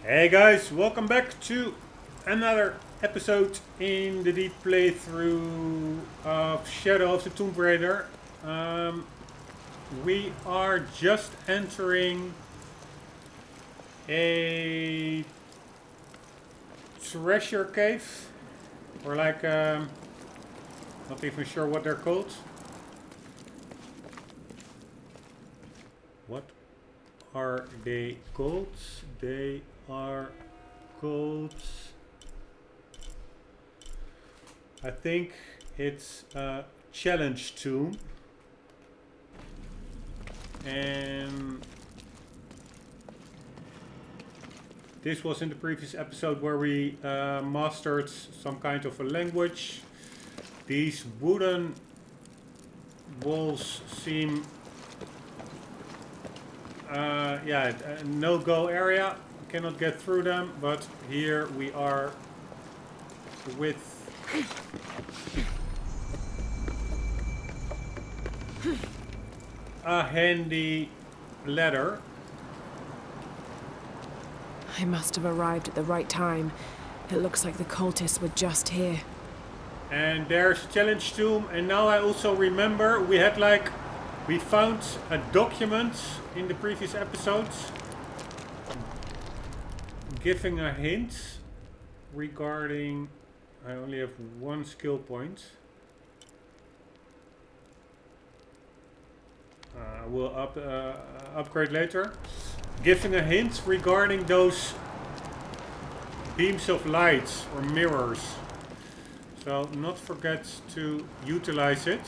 Hey guys, welcome back to another episode in the deep playthrough of Shadow of the Tomb Raider. We are just entering a treasure cave, or like, not even sure what they're called. What are they called? They are called, I think it's a challenge tomb, and this was in the previous episode where we mastered some kind of a language. These wooden walls seem no-go area. Cannot get through them, but here we are with a handy ladder. I must have arrived at the right time. It looks like the cultists were just here. And there's challenge tomb, and now I also remember we found a document in the previous episodes giving a hint regarding, I only have one skill point. We'll upgrade later. Giving a hint regarding those beams of light or mirrors. So not forget to utilize it.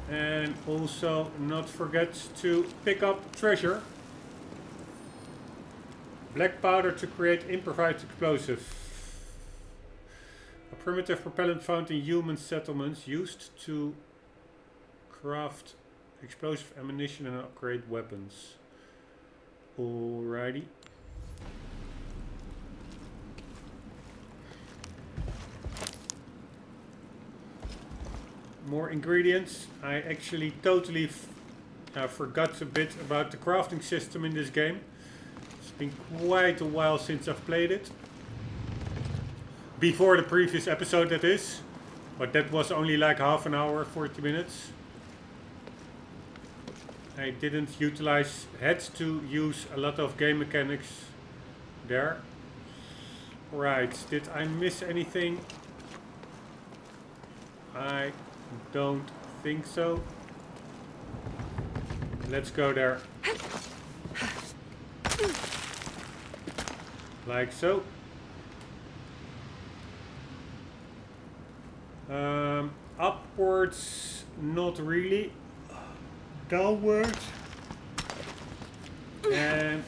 And also not forget to pick up treasure. Black powder to create improvised explosive. A primitive propellant found in human settlements used to craft explosive ammunition and upgrade weapons. Alrighty. More ingredients. I actually totally forgot a bit about the crafting system in this game. It's been quite a while since I've played it. Before the previous episode, that is. But that was only like half an hour, 40 minutes. I didn't utilize, had to use a lot of game mechanics there. Right, did I miss anything? I don't think so. Let's go there. Like so. Upwards, not really. Downwards. And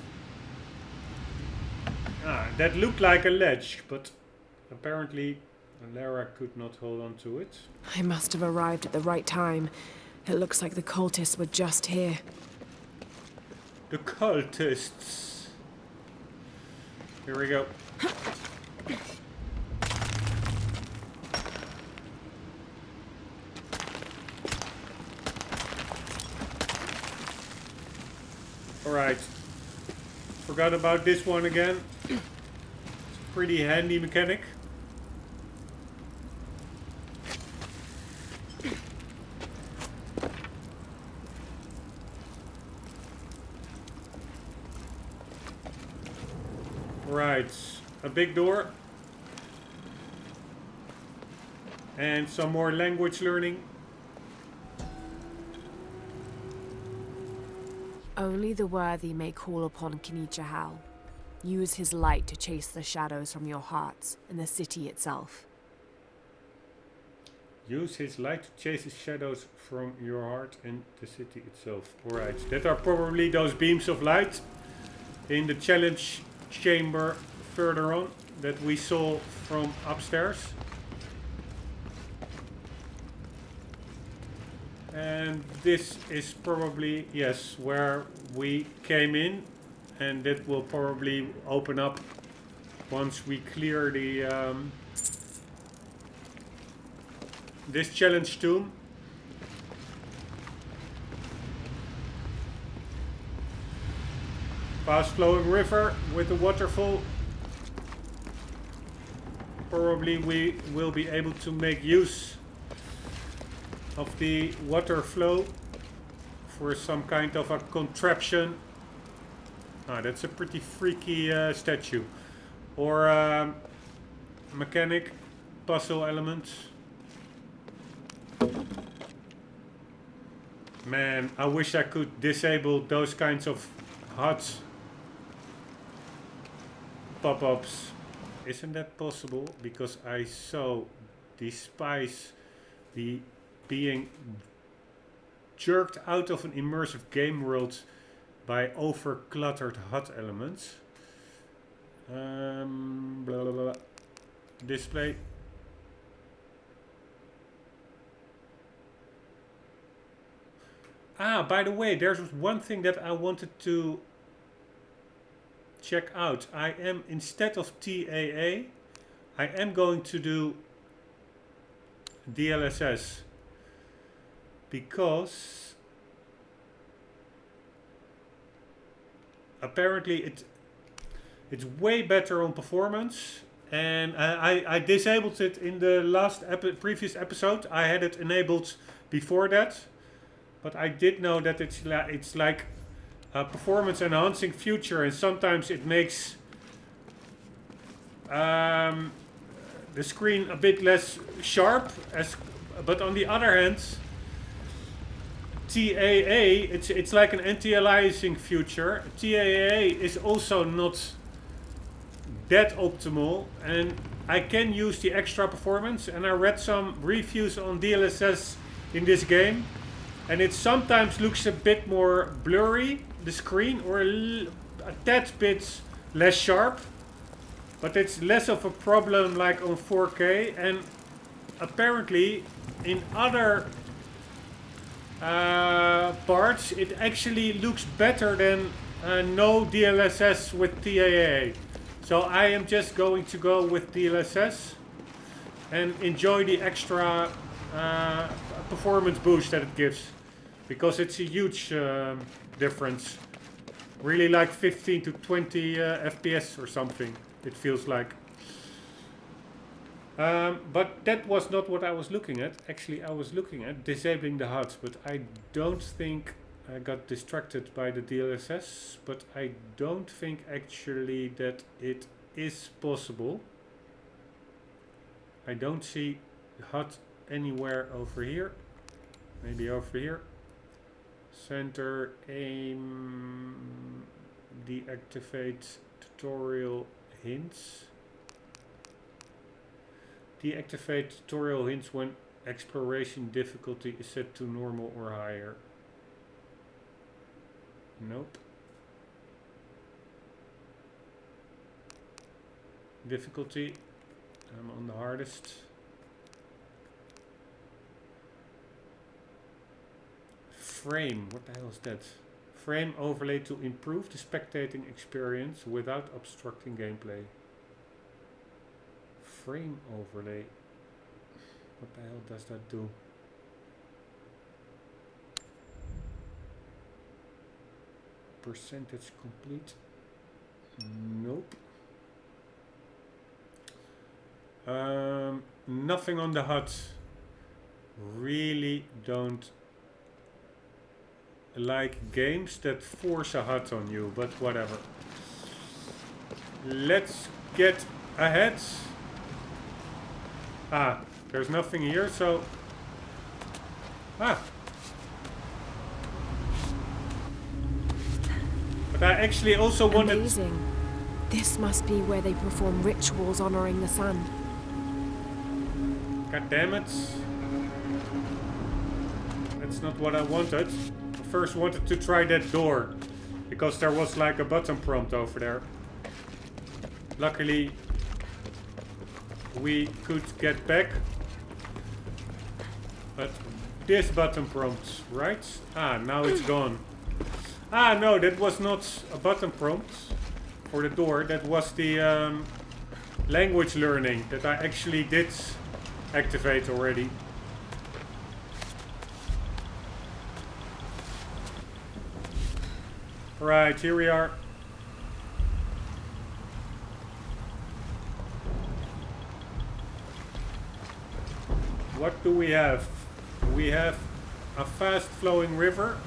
that looked like a ledge, but apparently Lara could not hold on to it. I must have arrived at the right time. It looks like the cultists were just here. The cultists. Here we go. Alright. Forgot about this one again. It's a pretty handy mechanic. Right, a big door. And some more language learning. Only the worthy may call upon Kinichahal. Use his light to chase the shadows from your hearts and the city itself. Use his light to chase the shadows from your heart and the city itself. Alright, that are probably those beams of light in the challenge chamber further on that we saw from upstairs. And this is probably, yes, where we came in, and that will probably open up once we clear the this challenge tomb. Fast flowing river with a waterfall. Probably we will be able to make use of the water flow for some kind of a contraption. Ah, that's a pretty freaky statue. Or mechanic puzzle element. Man, I wish I could disable those kinds of HUD pop-ups. Isn't that possible? Because I so despise the being jerked out of an immersive game world by over-cluttered HUD elements. Blah, blah, blah. Display. Ah, by the way, there's one thing that I wanted to check out. I am, instead of TAA, I am going to do DLSS. Because apparently it's way better on performance. And I disabled it in the last previous episode. I had it enabled before that. But I did know that it's like a performance enhancing feature, and sometimes it makes the screen a bit less sharp. But on the other hand, TAA, it's like an anti-aliasing feature. TAA is also not that optimal, and I can use the extra performance. And I read some reviews on DLSS in this game. And it sometimes looks a bit more blurry, the screen, or a tad bit less sharp. But it's less of a problem like on 4K. And apparently in other parts it actually looks better than no DLSS with TAA. So I am just going to go with DLSS and enjoy the extra performance boost that it gives. Because it's a huge difference. Really like 15 to 20 FPS or something, it feels like. But that was not what I was looking at. Actually, I was looking at disabling the HUD. But I don't think I got distracted by the DLSS. But I don't think actually that it is possible. I don't see HUD anywhere over here. Maybe over here. Center, aim, deactivate tutorial hints. Deactivate tutorial hints when exploration difficulty is set to normal or higher. Nope. Difficulty, I'm on the hardest. Frame, what the hell is that? Frame overlay to improve the spectating experience without obstructing gameplay. Frame overlay. What the hell does that do? Percentage complete. Nope. Nothing on the HUD. Really don't like games that force a HUD on you, but whatever. Let's get ahead. Ah, there's nothing here, so... Ah! But I actually also wanted... Amazing. This must be where they perform rituals honoring the sun. God damn it. That's not what I wanted. I first wanted to try that door, because there was like a button prompt over there. Luckily, we could get back. But this button prompt, right? Ah, now it's gone. Ah, no, that was not a button prompt for the door. That was the language learning that I actually did activate already. Right, here we are. What do we have? We have a fast flowing river.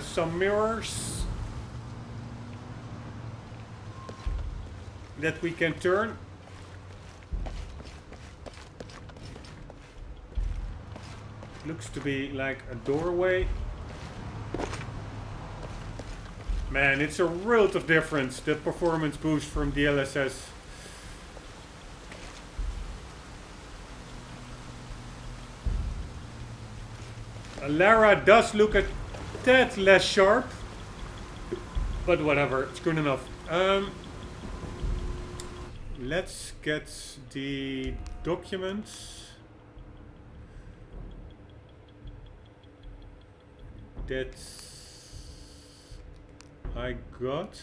Some mirrors that we can turn. Looks to be like a doorway. Man, it's a world of difference, the performance boost from DLSS. Lara does look a tad less sharp, but whatever, it's good enough. Let's get the documents that I got.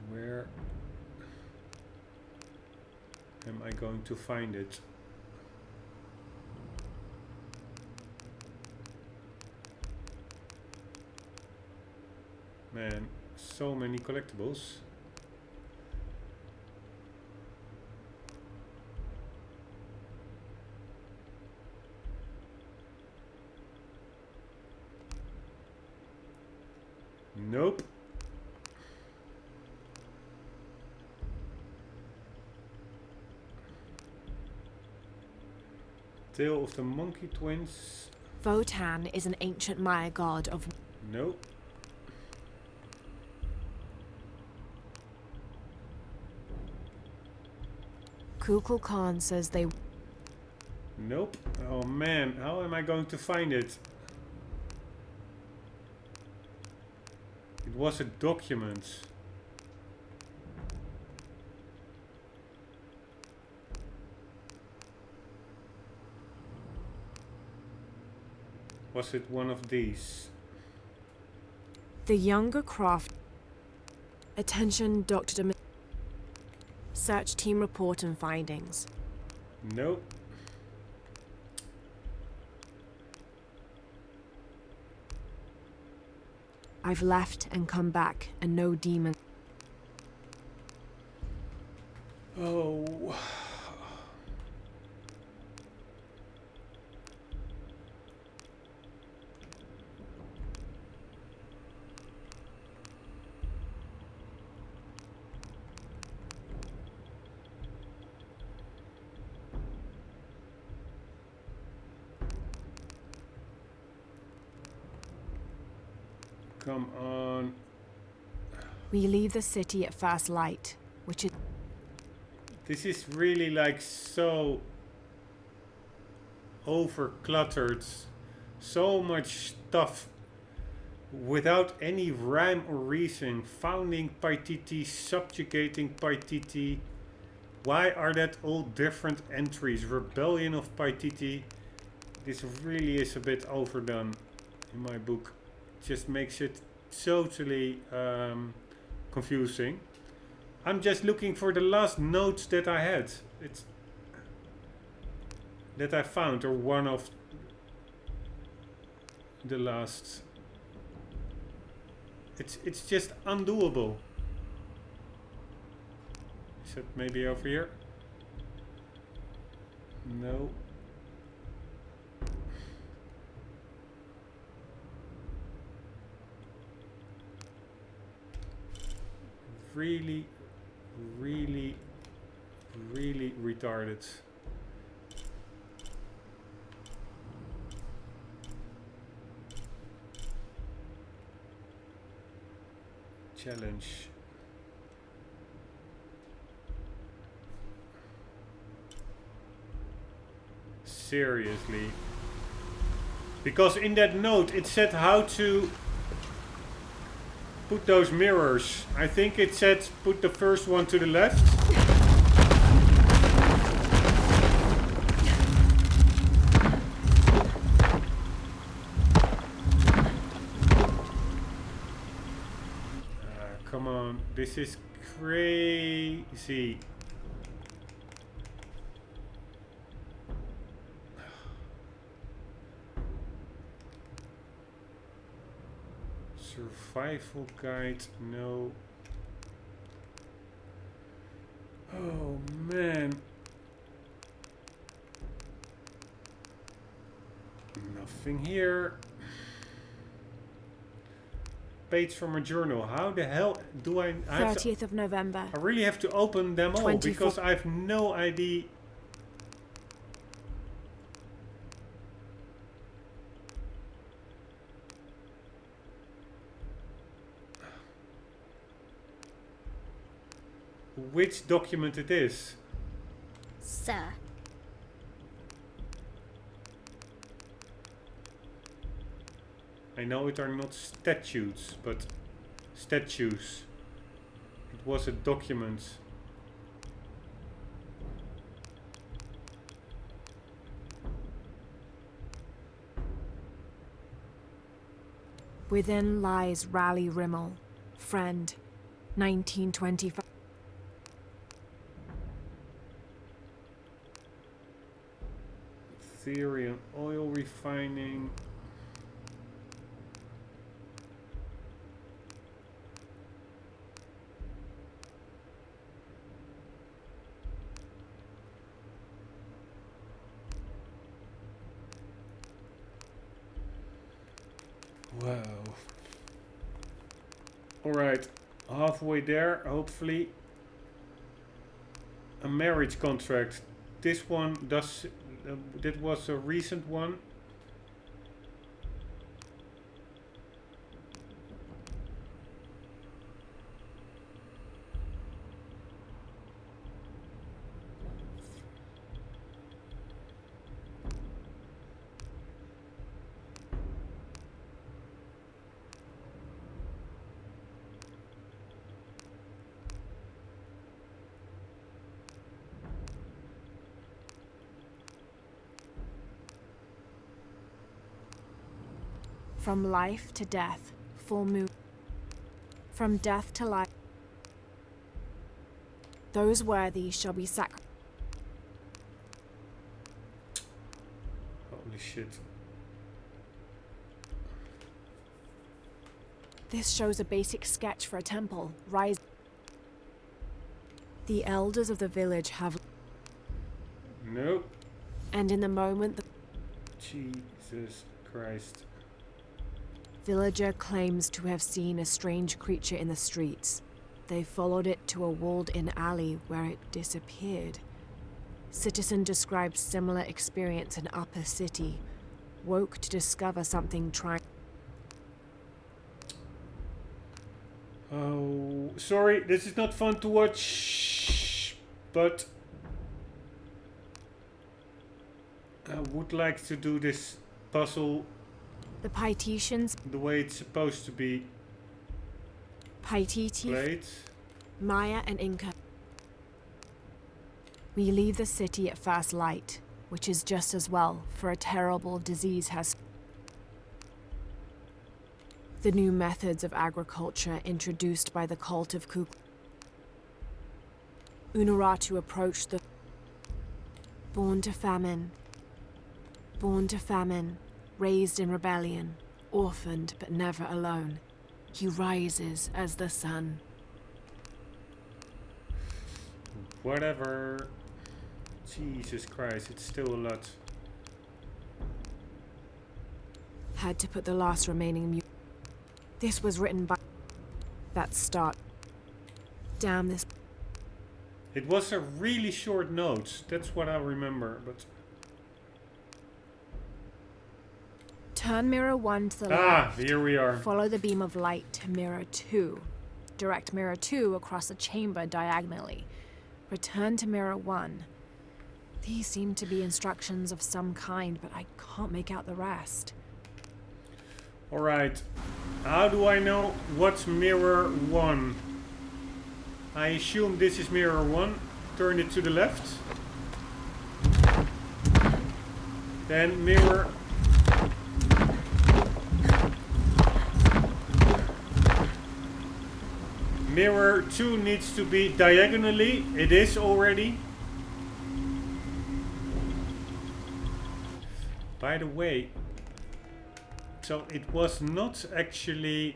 Where am I going to find it? Man, so many collectibles. Nope. Tale of the Monkey Twins. Votan is an ancient Maya god of... Nope. Kukul Khan says they... Nope. Oh man, how am I going to find it? It was a document. Was it one of these? The younger craft... Attention, Dr. Dem... Search team report and findings. Nope. I've left and come back, and no demon... Oh. Come on. We leave the city at first light, which is... This is really like so over cluttered. So much stuff without any rhyme or reason. Founding Paititi, subjugating Paititi. Why are that all different entries? Rebellion of Paititi. This really is a bit overdone in my book. Just makes it totally confusing. I'm just looking for the last notes that I had. It's that I found, or one of the last. It's just undoable. Is it maybe over here? No. Really, really, really retarded. Challenge. Seriously. Because in that note it said how to put those mirrors. I think it said put the first one to the left. Come on, this is crazy. Survival guide, no. Oh man. Nothing here. Page from a journal. How the hell do I... 30th of November. I really have to open them all 24 because I have no idea. Which document it is. Sir. I know it are not statutes, but statues. It was a document. Within lies Raleigh Rimmel, friend, 1925. Theory on oil refining. Wow. Alright, halfway there, hopefully. A marriage contract. This one does... that was a recent one. From life to death, full moon. From death to life. Those worthy shall be sacrificed. Holy shit. This shows a basic sketch for a temple. Rise. The elders of the village have... Nope. And in the moment, the Jesus Christ. villager claims to have seen a strange creature in the streets. They followed it to a walled-in alley where it disappeared. Citizen describes similar experience in Upper City. Woke to discover something trying... Oh, sorry, this is not fun to watch, but I would like to do this puzzle The Paititians, the way it's supposed to be Paititi, played. Maya and Inca. We leave the city at first light, which is just as well, for a terrible disease has... The new methods of agriculture introduced by the cult of Kuk. Unuratu approached the... Born to famine, raised in rebellion, orphaned but never alone. He rises as the sun. Whatever. Jesus Christ, it's still a lot. Had to put the last remaining This was written by... That start. Damn this... It was a really short note. That's what I remember, but... Turn mirror 1 to the left. Ah, here we are. Follow the beam of light to mirror 2. Direct mirror 2 across the chamber diagonally. Return to mirror 1. These seem to be instructions of some kind, but I can't make out the rest. Alright. How do I know what's mirror 1? I assume this is mirror 1. Turn it to the left. Then mirror... Mirror 2 needs to be diagonally. It is already. By the way, so it was not actually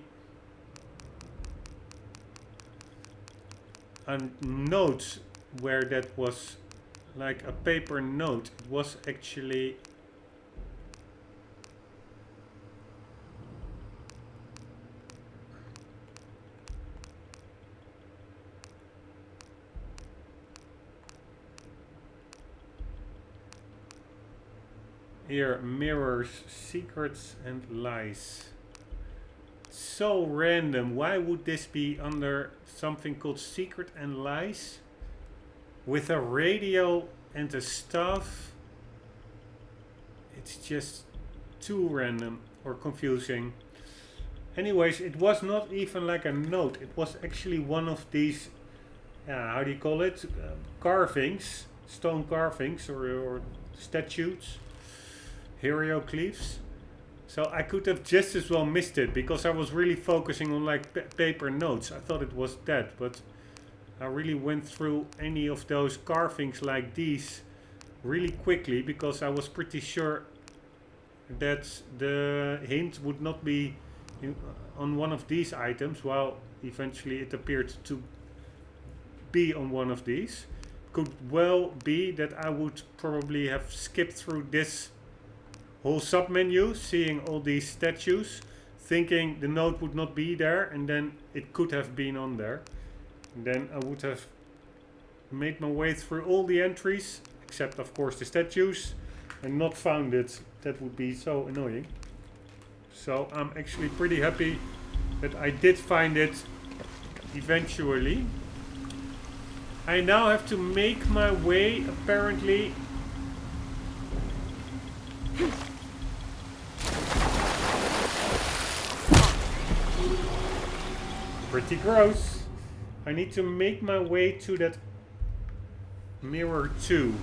a note where that was like a paper note. It was actually here, mirrors, secrets and lies. So random. Why would this be under something called secret and lies? With a radio and a staff? It's just too random or confusing. Anyways, it was not even like a note. It was actually one of these, how do you call it? Carvings, stone carvings or statues, hieroglyphs. So I could have just as well missed it because I was really focusing on like paper notes. I thought it was that, but I really went through any of those carvings like these really quickly because I was pretty sure that the hint would not be on one of these items, while eventually it appeared to be on one of these. Could well be that I would probably have skipped through this whole submenu, seeing all these statues, thinking the note would not be there, and then it could have been on there. And then I would have made my way through all the entries, except of course the statues, and not found it. That would be so annoying. So I'm actually pretty happy that I did find it eventually. I now have to make my way, apparently. Pretty gross. I need to make my way to that mirror 2.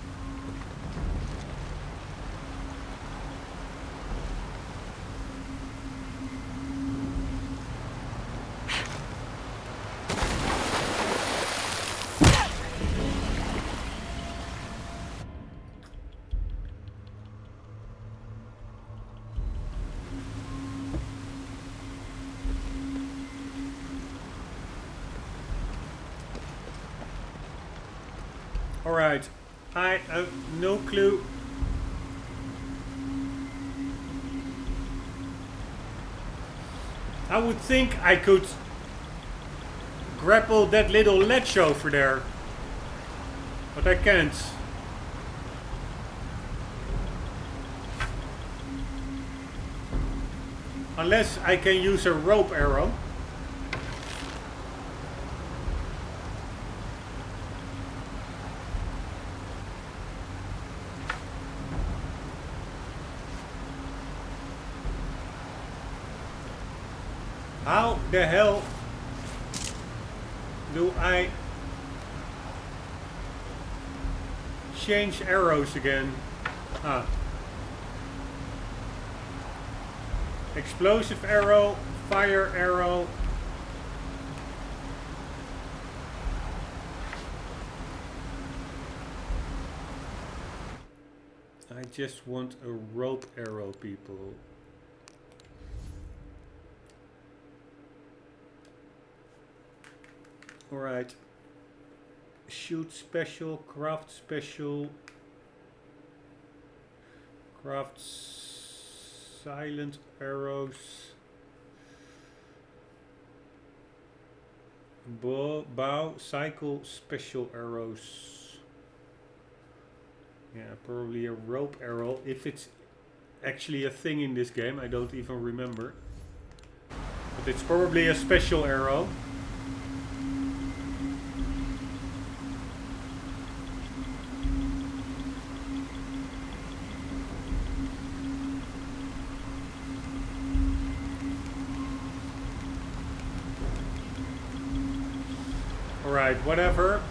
Alright, I have no clue. I would think I could grapple that little ledge over there, but I can't. Unless I can use a rope arrow. How the hell do I change arrows again? Ah. Explosive arrow, fire arrow. I just want a rope arrow, people. Alright. Shoot special, craft special. Craft silent arrows. Bow, cycle special arrows. Yeah, probably a rope arrow. If it's actually a thing in this game, I don't even remember. But it's probably a special arrow. Alright, whatever.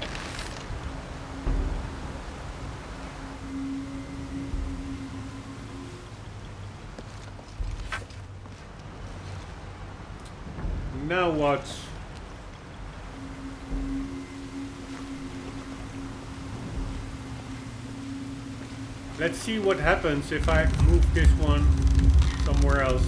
Now what? Let's see what happens if I move this one somewhere else.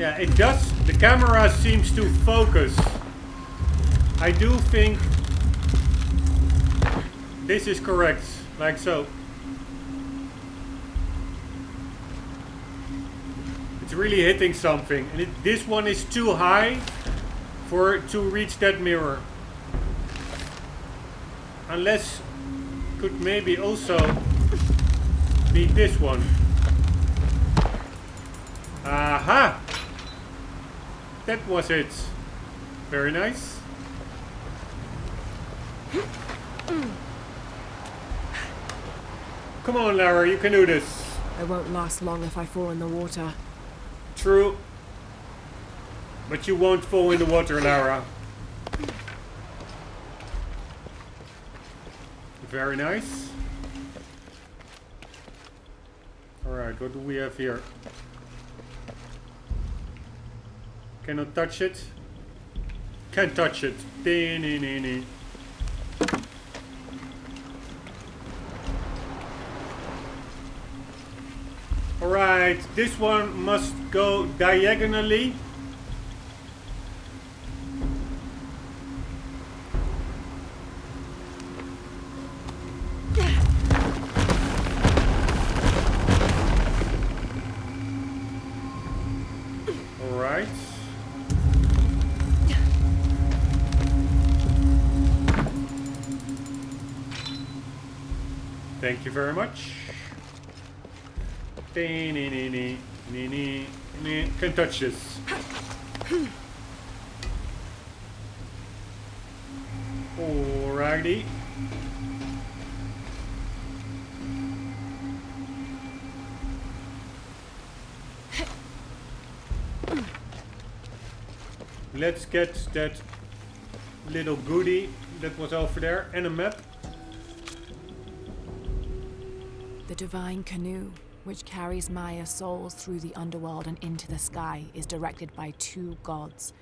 Yeah, it does. The camera seems to focus. I do think this is correct, like so. It's really hitting something, and this one is too high to reach that mirror. Unless could maybe also be this one. Aha! That was it. Very nice. Come on, Lara, you can do this. I won't last long if I fall in the water. True. But you won't fall in the water, Lara. Very nice. Alright, what do we have here? Cannot touch it. Can't touch it. Dee-nee-nee-nee. Alright, this one must go diagonally. Alright. Thank you very much. Can touch this. Alrighty. Let's get that little goodie that was over there and a map. The divine canoe, which carries Maya's souls through the underworld and into the sky, is directed by two gods.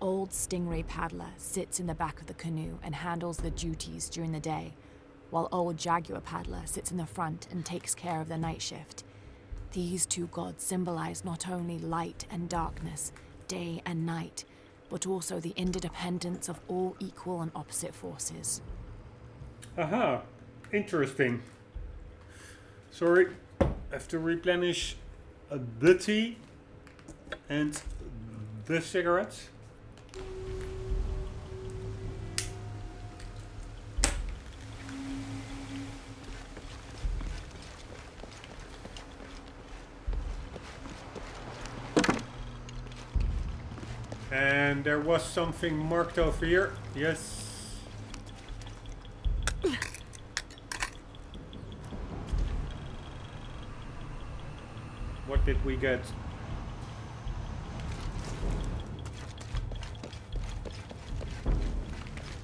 Old Stingray Paddler sits in the back of the canoe and handles the duties during the day, while Old Jaguar Paddler sits in the front and takes care of the night shift. These two gods symbolize not only light and darkness, day and night, but also the interdependence of all equal and opposite forces. Aha, interesting. Sorry, I have to replenish the tea and the cigarettes. And there was something marked over here. Yes. What did we get?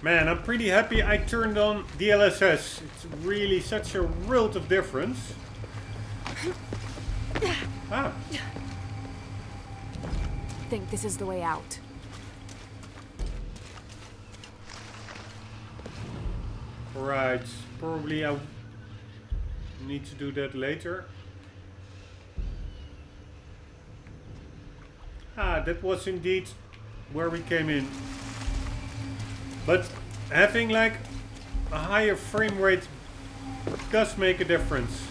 Man, I'm pretty happy I turned on DLSS. It's really such a world of difference. Ah. I think this is the way out. Right, probably I need to do that later. Ah, that was indeed where we came in. But having like a higher frame rate does make a difference.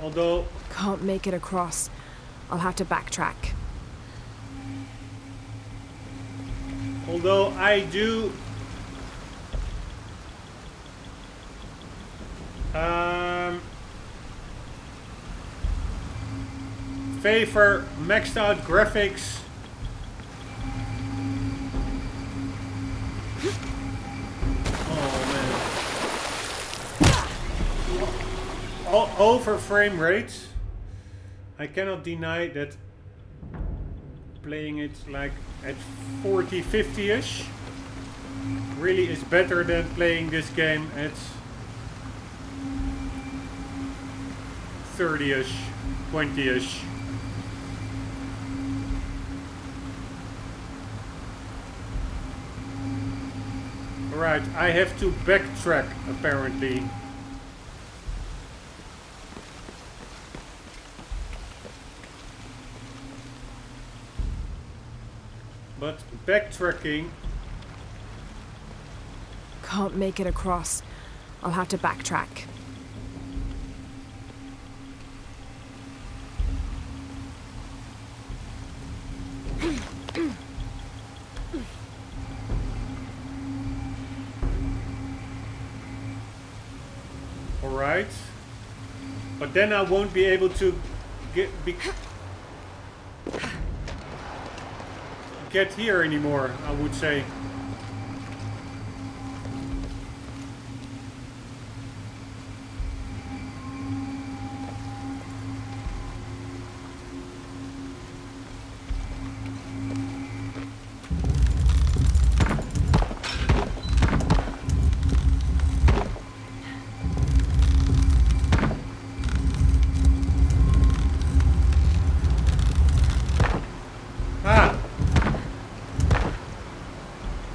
Although... Can't make it across. I'll have to backtrack. Although I do... favor maxed out graphics. Oh man. Over frame rates. I cannot deny that playing it like at 40, 50-ish really is better than playing this game at 30-ish, 20-ish. Right, I have to backtrack apparently. But backtracking... Can't make it across. I'll have to backtrack. Alright. But then I won't be able to get here anymore, I would say.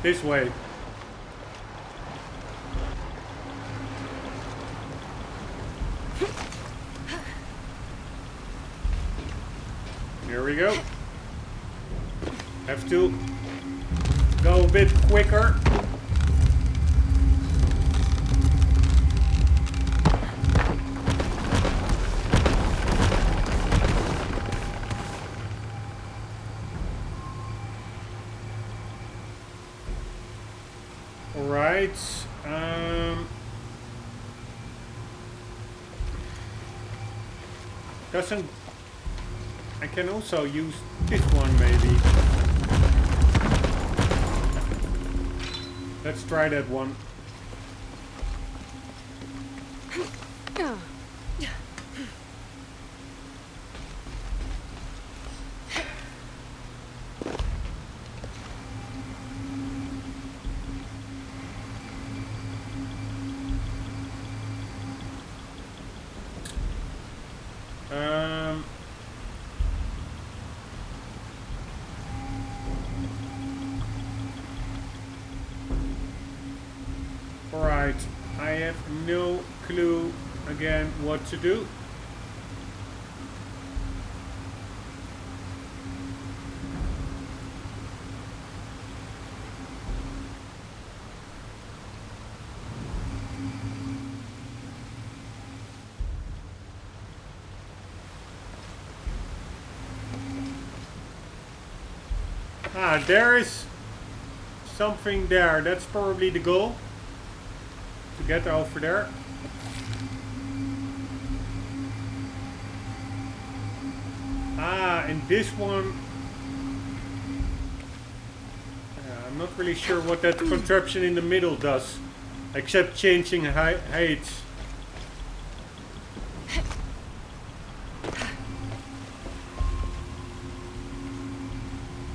This way. Here we go. Have to go a bit quicker. Alright, doesn't... I can also use this one maybe. Let's try that one. Alright, I have no clue again what to do. Ah, there is something there. That's probably the goal. To get over there. Ah, and this one... I'm not really sure what that contraption in the middle does. Except changing heights.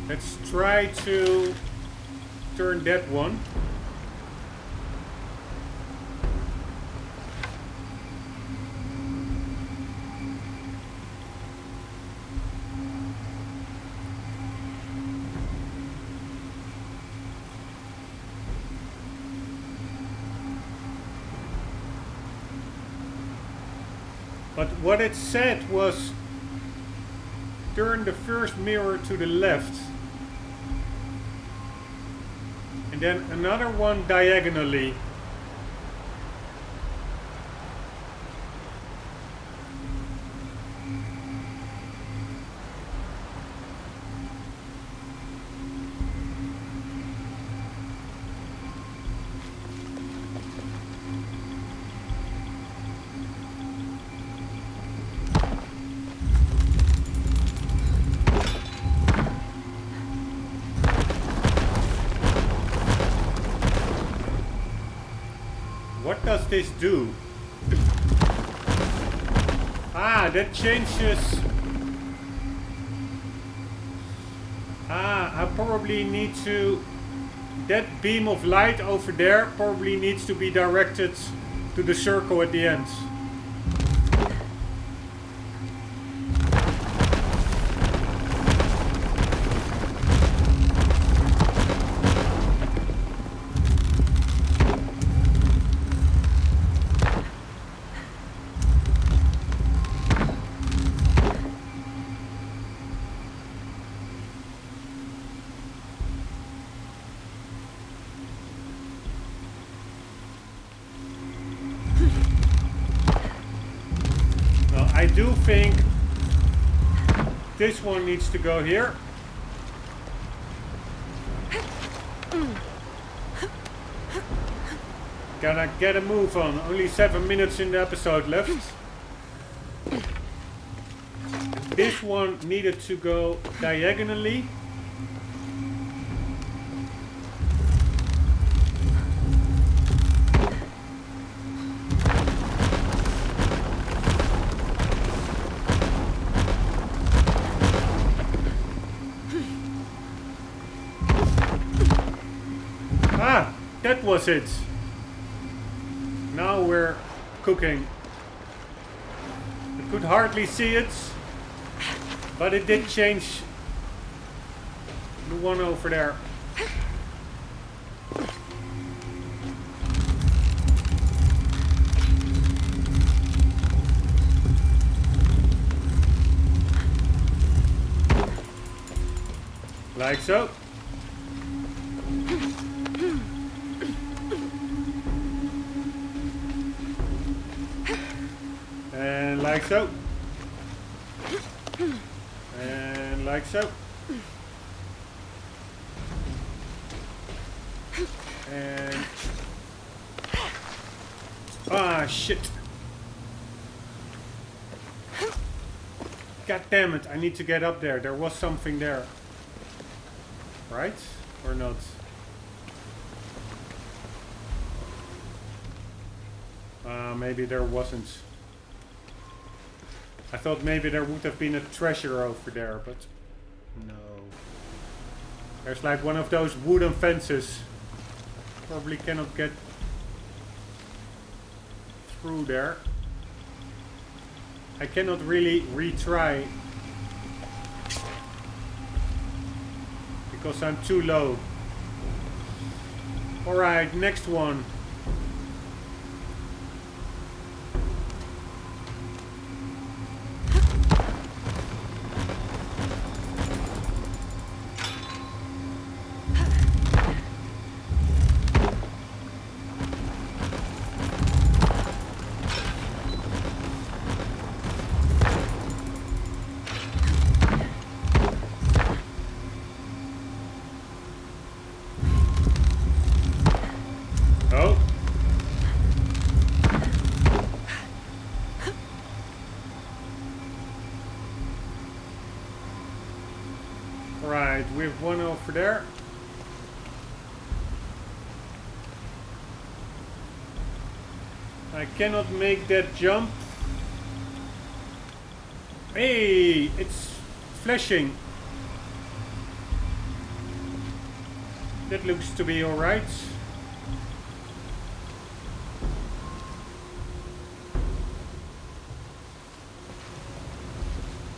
Let's try to turn that one. But what it said was turn the first mirror to the left. And then another one diagonally. What does this do? Ah, that changes. Ah, I probably need to... That beam of light over there probably needs to be directed to the circle at the end. Well, I do think this one needs to go here. Gotta get a move on. Only 7 minutes in the episode left. This one needed to go diagonally. Ah, that was it. Now we're cooking. I could hardly see it, but it did change the one over there. Like so. And like so. And like so. And... ah, shit. God damn it, I need to get up there. There was something there. Right? Or not? Maybe there wasn't. I thought maybe there would have been a treasure over there, but no. There's like one of those wooden fences. Probably cannot get through there. I cannot really retry because I'm too low. Alright, next one. We have one over there. I cannot make that jump. Hey, it's flashing. That looks to be alright.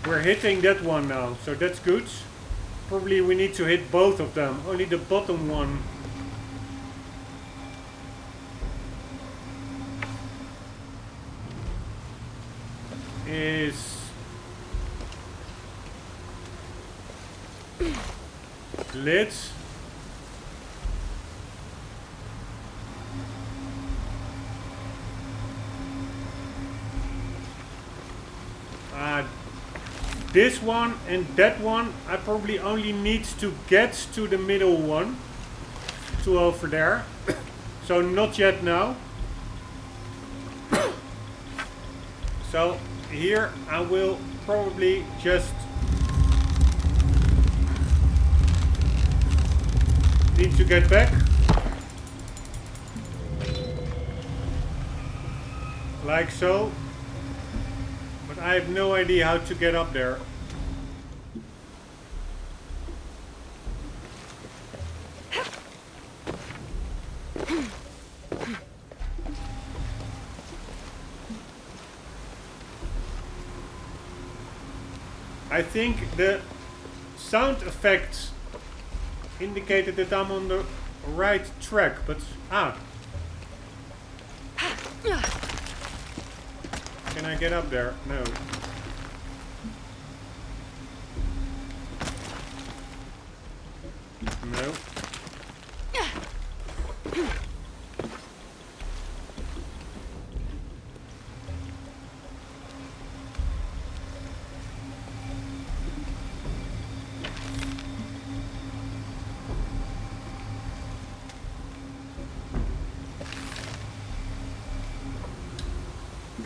We're hitting that one now, so that's good. Probably we need to hit both of them. Only the bottom one. Is lit. This one and that one, I probably only need to get to the middle one, to over there. So not yet now. So here I will probably just need to get back. Like so. But I have no idea how to get up there. I think the sound effects indicated that I'm on the right track, but can I get up there? No. No.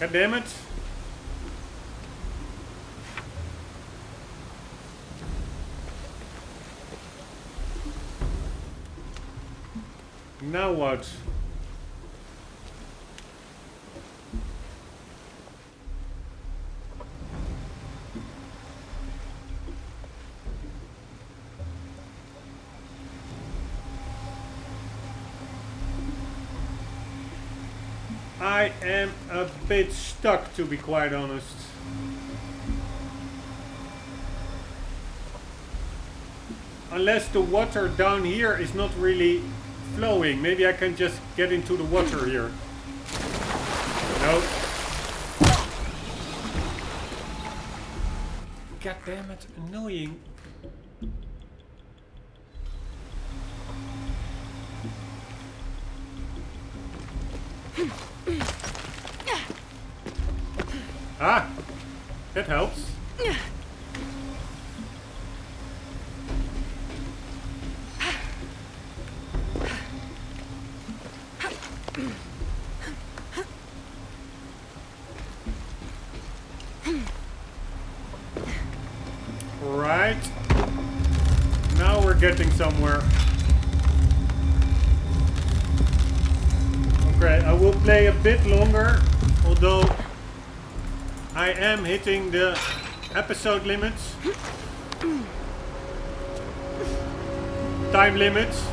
God damn it. Now what? I am a bit stuck, to be quite honest. Unless the water down here is not really flowing. Maybe I can just get into the water here. No. God damn it, annoying. Ah, that helps. Right. Now we're getting somewhere. Okay, I will play a bit longer, although I am hitting the episode limits. Time limits.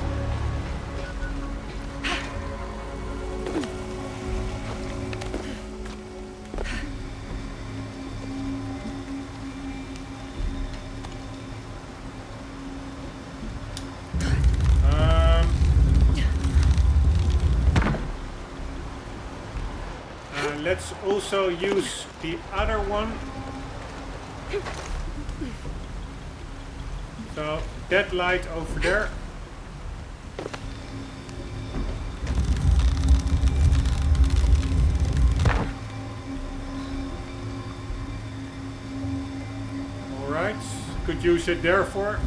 Let's also use the other one. So that light over there. Alright, could use it there for.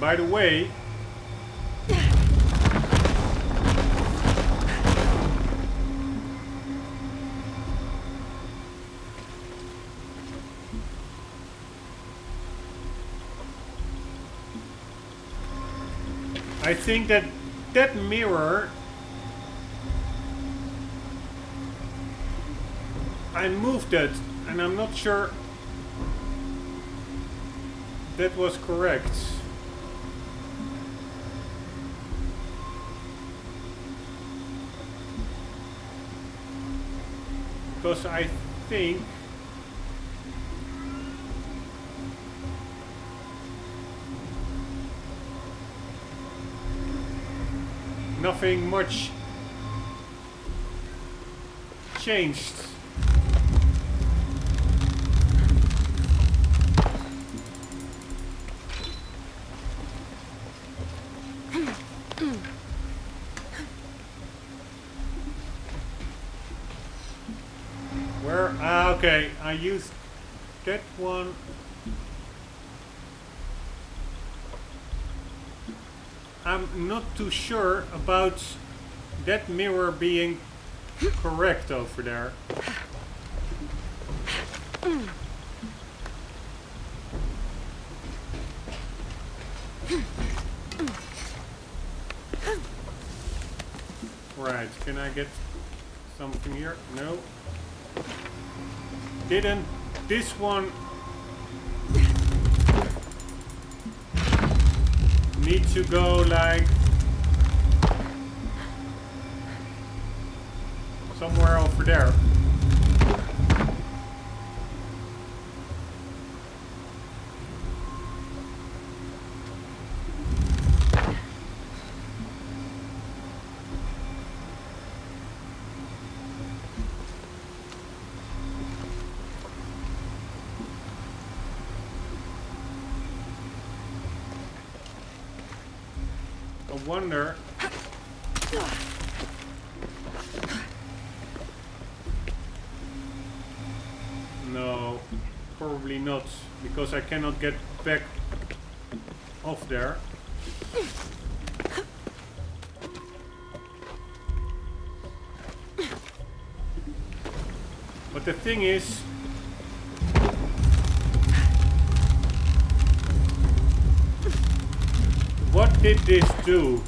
By the way, I think that mirror, I moved it, and I'm not sure that was correct. Because I think nothing much changed. Where? Ah, okay, I used that one. I'm not too sure about that mirror being correct over there. Right, can I get something here? No. Didn't this one need to go like somewhere over there? wonder. No, probably not, because I cannot get back off there. But the thing is, what did this do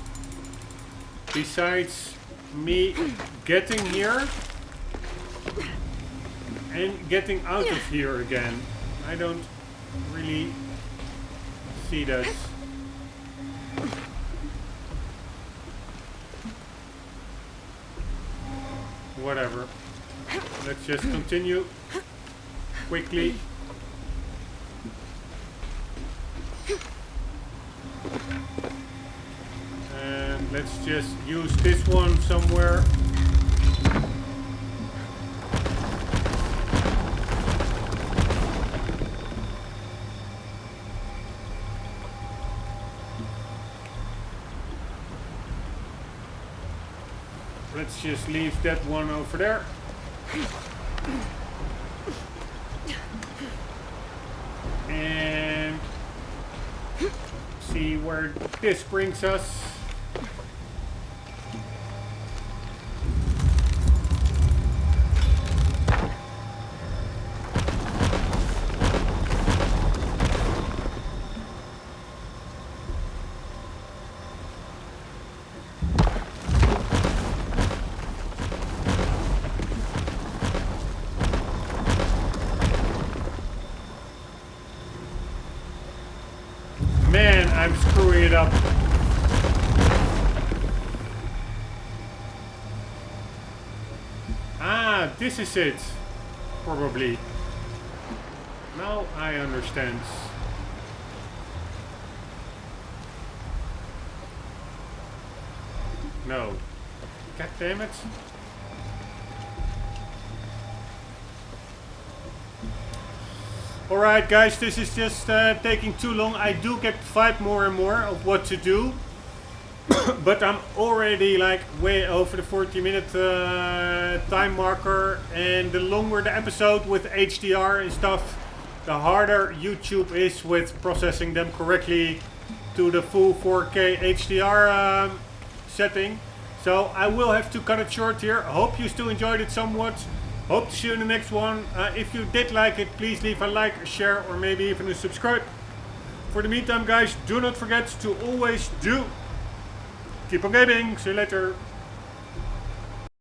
besides me getting here and getting out of here again? I don't really see that. Whatever. Let's just continue quickly. And let's just use this one somewhere. Let's just leave that one over there. And see where this brings us. Man, I'm screwing it up. Ah, this is it. Probably. Now I understand. No. God damn it. Alright guys, this is just taking too long. I do get the vibe more and more of what to do. But I'm already like way over the 40-minute time marker. And the longer the episode with HDR and stuff, the harder YouTube is with processing them correctly to the full 4K HDR setting. So I will have to cut it short here. I hope you still enjoyed it somewhat. Hope to see you in the next one. If you did like it, please leave a like, a share, or maybe even a subscribe. For the meantime, guys, do not forget to always keep on gaming. See you later.